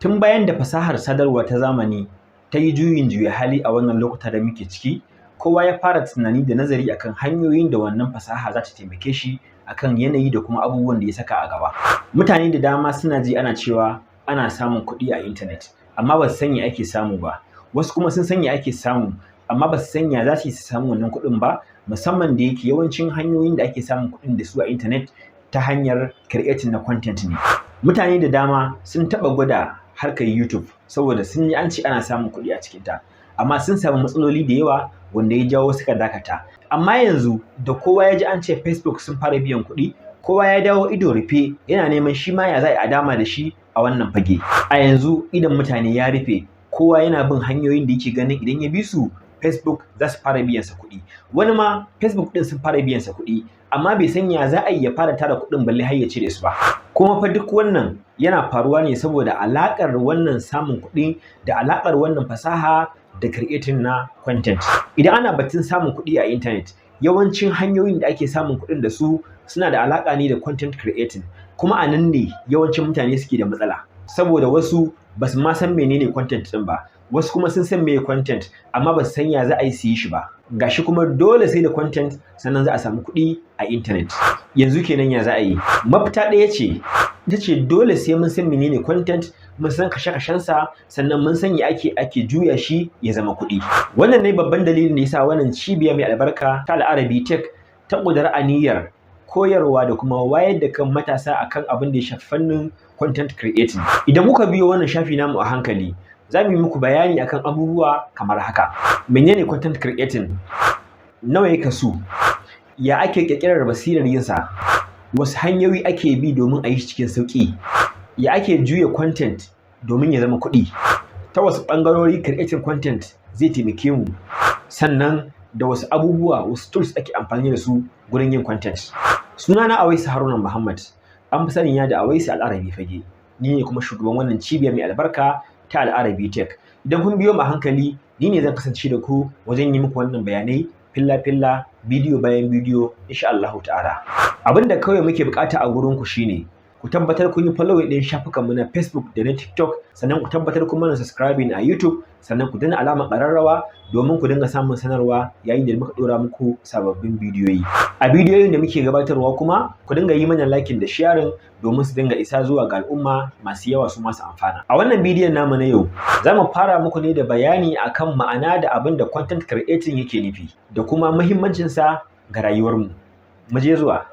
Tun bayan da fasahar sadarwa ta zamani ta yi juyin juya hali a wannan lokuta da muke ciki, kowa ya fara tunani da nazari akan hanyoyin da wannan fasaha za ta taimake shi akan yanayi da kuma abubuwan da ya saka a gaba. Mutane da dama suna ji ana cewa ana samun kuɗi a intanet, amma ba su san ya ake samu ba. Wasu kuma sun san ya ake samu, amma ba su san ya za su yi su samu wannan kuɗin ba, musamman da yake yawancin hanyoyin da ake samun kuɗin da su a intanet ta hanyar creating na content ne. Mutane da dama sun taɓa gwada harkar YouTube saboda sun yi an ce ana samun kuɗi a cikinta, amma sun samu matsaloli da yawa wanda ya jawo suka dakata. Amma yanzu da kowa ya ji an ce Facebook sun fara biyan kuɗi, kowa ya dawo ido rufe yana neman shi ma ya za a dama da shi a wannan fage. A yanzu idon mutane ya rufe, kowa yana bin hanyoyin da yake ganin idan ya bi su Facebook za su fara biyansa kuɗi. Wani ma Facebook ɗin sun fara biyansa kuɗi, amma bai san ya za a yi ya fara tara kuɗin balle har ya cire su ba. Kuma fa duk wannan yana faruwa ne saboda alaƙar wannan samun kuɗi da alaƙar wannan fasaha da creating na content. Idan ana batun samun kuɗi a intanet, yawancin hanyoyin da ake samun kuɗin da su suna da alaƙa ne da content creating, kuma a nan ne yawancin mutane suke da matsala. Saboda wasu ba su ma san menene content ɗin ba, wasu kuma sun san meye content amma ba su san ya za a yi su yi shi ba. Gashi kuma dole sai da content sannan za a samu kuɗi a intanet. Yanzu kenan ya za a yi? Mafita ɗaya ce, ita ce dole sai mun san menene content, mun san kashe-kashensa, sannan mun san ya ake juya shi ya zama kuɗi. Wannan ne babban dalilin da yasa wannan cibiya mai albarka ta Al-Arabi Tech ta ƙudiri aniyar koyarwa da kuma wayar da kan matasa akan abin da ya shafi fannin content creating. Idan kuka biyo wannan shafi namu a hankali, za mu yi muku bayani akan abubuwa kamar haka. Menene content creating? Nawa ya kasu? Ya ake ƙirƙirar basirar yinsa? Wasu hanyoyi ake bi domin a yi shi cikin sauƙi? Ya ake juya content domin ya zama kuɗi? Ta wasu ɓangarori creating content zai taimake mu? Sannan da wasu abubuwa, wasu tools ake amfani da su gurin yin content? Sunana Awaisu Haruna Muhammad, an fi sani da Awaisu Al-Arabi Fage. Ni ne kuma shugaban wannan cibiya mai albarka ta Al-Arabi Tech. Idan kun biyo mu a hankali, ni ne zan kasance da ku wajen yi muku wannan bayanai filla-filla, bidiyo bayan bidiyo, insha Allahu ta'ala. Abin da kawai muke bukata a gurin ku shine ku tabbatar kun yi follow din shafukanmu na Facebook da na TikTok, sannan ku tabbatar kun mana subscribing a YouTube, sannan ku danna alamar ƙararrawa domin ku dinga samun sanarwa yayin da muka ɗora muku sababbin bidiyoyi. A bidiyoyin da muke gabatarwa kuma ku dinga yi mana liking da sharing domin su dinga isa zuwa ga al'umma masu yawa su masu amfana. A wannan bidiyon namu na yau za mu fara muku ne da bayani akan ma'ana da abin da content creating yake nufi da kuma muhimmancinsa ga rayuwarmu. Mu je zuwa.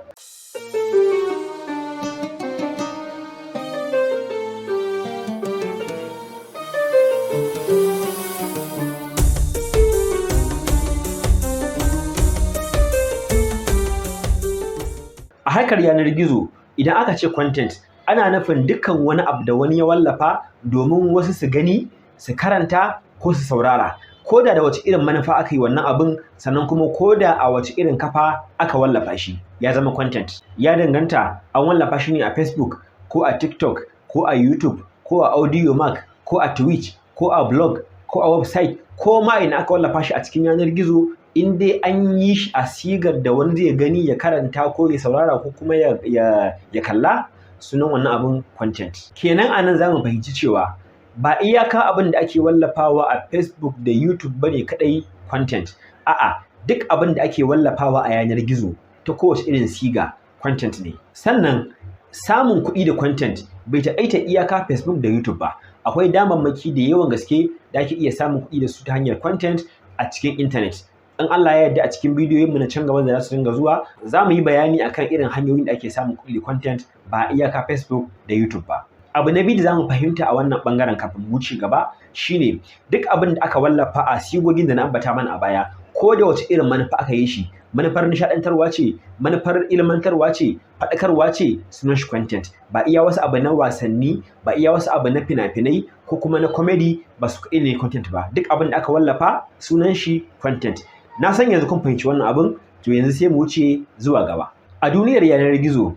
A harkar yanar gizo, idan aka ce content, ana nufin dukkan wani abu da wani ya wallafa domin wasu su gani, su karanta ko su saurara. Ko da wace irin manufa aka yi wannan abin, sannan kuma ko da a wace irin kafa aka wallafa shi, ya zama content. Ya danganta an wallafa shi ne a Facebook ko a TikTok ko a YouTube ko a Audiomack ko a Twitch ko a blog ko a website ko ma ina aka wallafa shi a cikin yanar gizo, in dai an yi shi a sigar da wani zai gani ya karanta ko ya saurara ko kuma ya kalla, sunan wannan abin content. Kenan a nan za mu fahimci cewa ba iyaka abin da ake wallafawa a Facebook da YouTube bane kaɗai content. A'a, duk abin da ake wallafawa a yanar gizo ta kowace irin siga content ne. Sannan samun kuɗi da content bai taƙaita iyaka Facebook da YouTube ba. Akwai damammaki da yawan gaske da ake iya samun kuɗi da su ta hanyar content a cikin intanet. In Allah ya yarda a cikin bidiyoyinmu na can gaba da za su dinga zuwa, za mu yi bayani akan irin hanyoyin da ake samun kuɗi da content ba iyaka Facebook da YouTube ba. Abu na biyu da za mu fahimta a wannan ɓangaren kafin mu wuce gaba shine duk abin da aka wallafa a sigogin da na ambata mana a baya, ko da wace irin manufa aka yi shi, manufar nishaɗantarwa ce, manufar ilmantarwa ce, faɗakarwa ce, sunan shi content. Ba iya wasu abu na wasanni, ba iya wasu abu na fina-finai ko kuma na comedy ba su kaɗai ne content ba. Duk abin da aka wallafa sunan shi content. Na san yanzu kun fahimci wannan abin, to yanzu sai mu wuce zuwa gaba. A duniyar yanar gizo,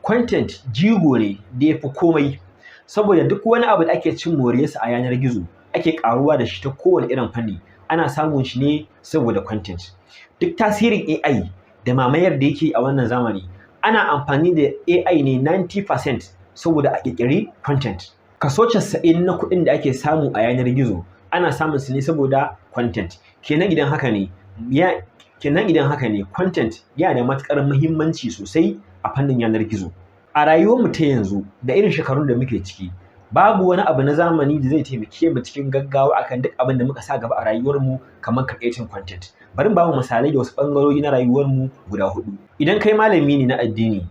content jigo ne da ya fi komai, saboda duk wani abu da ake cin moriyarsa a yanar gizo, ake ƙaruwa da shi ta kowane irin fanni, ana samun shi ne saboda content. Duk tasirin AI da mamayar da yake a wannan zamani, ana amfani da AI ne 90% saboda a ƙirƙiri content. Kaso 90 na kuɗin da ake samu a yanar gizo ana samun su ne saboda content. Kenan idan haka ne content yana da matuƙar muhimmanci sosai a fannin yanar gizo. A rayuwarmu ta yanzu da irin shekarun da muke ciki, babu wani abu na zamani da zai taimake mu cikin gaggawa akan duk abin da muka sa gaba a rayuwarmu kamar creating content. Bari in bamu misalai da wasu ɓangarori na rayuwarmu guda 4. Idan kai malami ne na addini,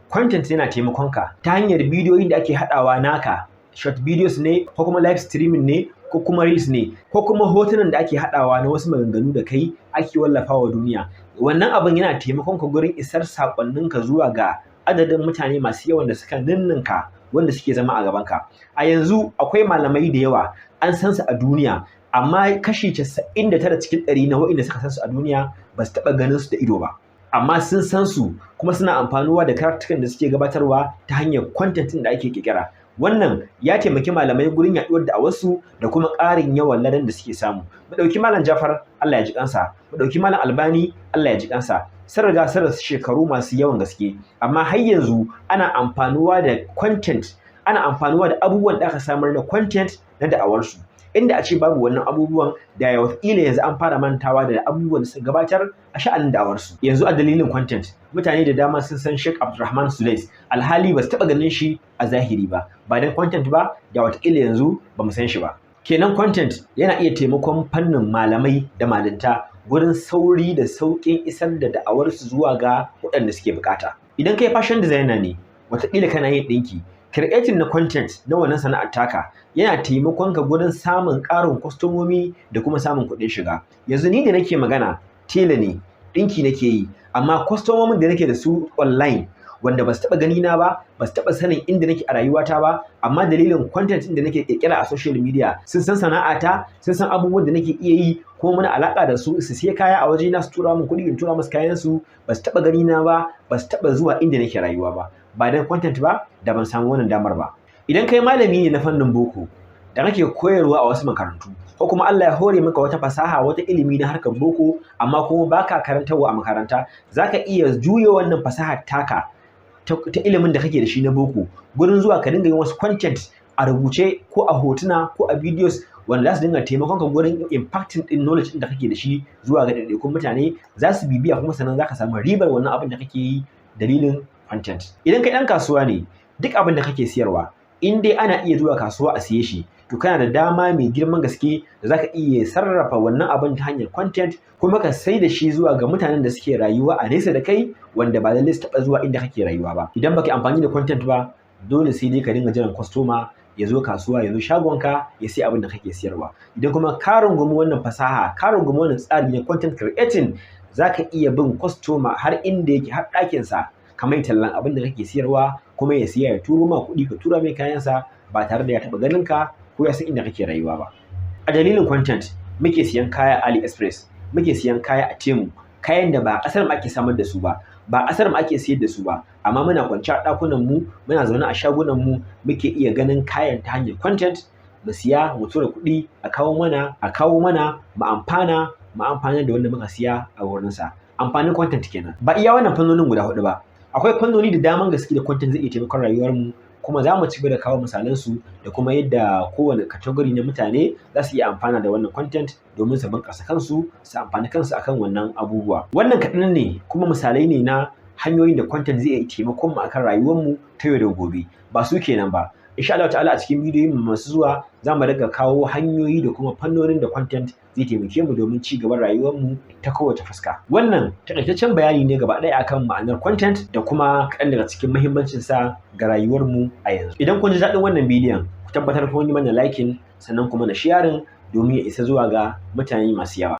content yana taimakon ka ta hanyar bidiyoyin da ake haɗawa naka, short videos ne ko kuma live streaming ne ko kuma reels ne ko kuma hotunan da ake haɗawa na wasu maganganu da kai ake wallafawa duniya. Wannan abin yana taimakon ka gurin isar saƙonninka zuwa ga adadin mutane masu yawan da suka ninninka wanda suke zama a gabanka. A yanzu akwai malamai da yawa an san su a duniya, amma kashi 99 cikin 100 na waɗanda suka san su a duniya ba su taɓa ganin su da ido ba. Amma sun san su kuma suna amfanuwa da karatukan da suke gabatarwa ta hanyar content da ake ƙirƙira. Wannan ya taimaki malamai gurin yaɗuwar da'awarsu da kuma ƙarin yawan ladan da suke samu. Mu ɗauki Malam Jafar, Allah ya ji ƙansa. Mu ɗauki Malam Albani, Allah ya ji ƙansa. Sun riga sun rasu shekaru masu yawan gaske, amma har yanzu ana amfanuwa da content, ana amfanuwa da abubuwan da aka samar na content na da'awarsu. Inda a ce babu wannan abubuwan da wataƙila yanzu an fara mantawa da abubuwan da suka gabatar a sha'anin da'awarsu. Yanzu a dalilin content, mutane da dama sun san Sheikh Abdulrahman Sulais, alhali ba su taɓa ganin shi a zahiri ba. Ba dan content ba, da wataƙila yanzu ba mu san shi ba. Kenan content yana iya taimakon fannin malamai da malinta gurin sauri da sauƙin isar da da'awarsu zuwa ga waɗanda suke buƙata. Idan kai fashion designer ne, wataƙila kana yin ɗinki, creating na content na wannan sana'ar taka yana taimakon ka gurin samun ƙarin kwastomomi da kuma samun kuɗin shiga. Yanzu ni da nake magana tela ne, ɗinki nake yi, amma kwastomomin da nake da su online wanda ba su taɓa gani na ba, ba su taɓa sanin inda nake a rayuwata ba, amma dalilin content ɗin da nake ƙirƙira a social media sun san sana'ata, sun san abubuwan da nake iya yi, kuma muna alaƙa da su siya kaya a wajena, su tura min kuɗi in tura musu kayan su, ba su taɓa gani na ba, ba su taɓa zuwa inda nake rayuwa ba. Ba dan content ba da ban samu wannan damar ba. Idan kai malami ne na fannin boko da kake koyarwa a wasu makarantu, ko kuma Allah ya hore maka wata fasaha, wata ilimi na harkar boko, amma kuma baka karantarwa a makaranta, zaka iya juya wannan fasahar taka ta ilimin da kake da shi na boko gurin zuwa ka dinga yin wasu content a rubuce ko a hotuna ko a videos wanda za su dinga taimakon ka gurin impacting din knowledge din da kake da shi zuwa ga ɗaiɗaikun mutane, za su bibiya kuma sannan za ka samu ribar wannan abin da kake yi dalilin content. Idan kai ɗan kasuwa ne, duk abin da kake siyarwa in dai ana iya zuwa kasuwa a siye shi, to kana da dama mai girman gaske da zaka iya sarrafa wannan abin ta hanyar content kuma ka sai da shi zuwa ga mutanen da suke rayuwa a nesa da kai wanda ba lallai su taɓa zuwa inda kake rayuwa ba. Idan baka amfani da content ba, dole sai dai ka dinga jiran customer ya zo kasuwa, ya zo shagonka ya sai abin da kake siyarwa. Idan kuma ka rungumi wannan fasaha, ka rungumi wannan tsari na content creating, zaka iya bin customer har inda yake, har ɗakinsa, ka mai tallan abin da kake siyarwa kuma ya siya, ya turo ma kuɗi, ka tura mai kayansa ba tare da ya taɓa ganin ka ko ya san inda kake rayuwa ba. A dalilin content muke siyan kaya a AliExpress, muke siyan kaya a Temu, kayan da ba a ƙasar mu ake samar da su ba, ba a ƙasar mu ake siyar da su ba, amma muna kwance a ɗakunan mu, muna zaune a shagunan mu, muke iya ganin kayan ta hanyar content, mu siya, mu tura kuɗi, a kawo mana, mu amfana da wanda muka siya a wurinsa. Amfanin content kenan. Ba iya wannan fannonin guda 4 ba, akwai fannoni da daman gaske da content zai iya taimakon rayuwar mu, kuma za mu ci gaba da kawo misalan su da kuma yadda kowane category na mutane za su iya amfana da wannan content domin su bunƙasa kansu, su amfani kansu akan wannan abubuwa. Wannan kaɗan ne kuma misalai ne na hanyoyin da content zai iya taimakon mu akan rayuwar mu ta yau da gobe. Ba su kenan ba. Insha Allah ta'ala a cikin bidiyoyin mu masu zuwa za mu riga kawo hanyoyi da kuma fannonin da content zai taimake mu domin ci gaban rayuwar mu ta kowace fuska. Wannan takaitaccen bayani ne gaba ɗaya akan ma'anar content da kuma kaɗan daga cikin muhimmancin sa ga rayuwar mu a yanzu. Idan kun ji daɗin wannan bidiyon, ku tabbatar kun yi mana liking sannan kuma na sharing domin ya isa zuwa ga mutane masu yawa.